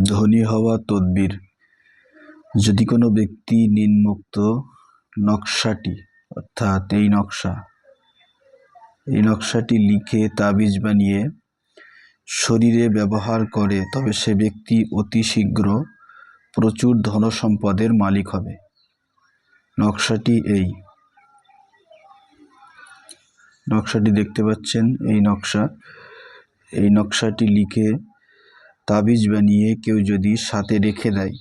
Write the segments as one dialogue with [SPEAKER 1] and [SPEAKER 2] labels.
[SPEAKER 1] ধনী হওয়া তদবির। যদি কোনো ব্যক্তি নিম্নোক্ত নকশাটি অর্থাৎ এই নকশাটি লিখে তাবিজ বানিয়ে শরীরে ব্যবহার করে, তবে সে ব্যক্তি অতি শীঘ্র প্রচুর ধনসম্পদের মালিক হবে। নকশাটি নকশাটি দেখতে পাচ্ছেন, এই নকশাটি লিখে তাবিজ বানিয়ে কেউ যদি সাথে রেখে দেয়,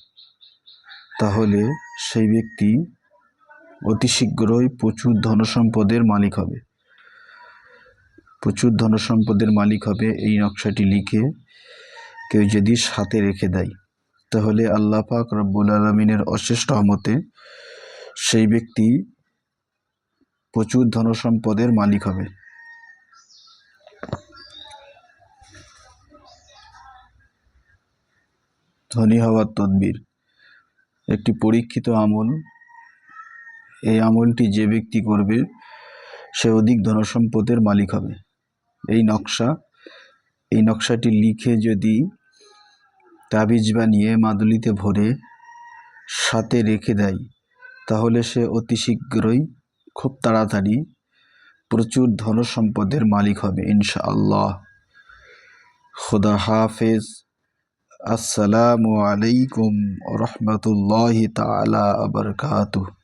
[SPEAKER 1] তাহলে সেই ব্যক্তি অতি শীঘ্রই প্রচুর ধনসম্পদের মালিক হবে। এই নকশাটি লিখে কেউ যদি সাথে রেখে দেয়, তাহলে আল্লাহ পাক রব্বুল আলামিনের অশেষ রহমতে সেই ব্যক্তি প্রচুর ধনসম্পদের মালিক হবে। ধনী হওয়ার তদবির একটি পরীক্ষিত আমল। এই আমলটি যে ব্যক্তি করবে সে অধিক ধনসম্পদের মালিক হবে। এই নকশাটি লিখে যদি তাবিজ বানিয়ে মাদুলিতে ভরে সাথে রেখে দেয়, তাহলে সে অতি শীঘ্রই খুব তাড়াতাড়ি প্রচুর ধনসম্পদের মালিক হবে ইনশাআল্লাহ। খুদা হাফেজ। আসসালামু আলাইকুম ওয়া রাহমাতুল্লাহি তাআলা ওয়া বারাকাতুহু।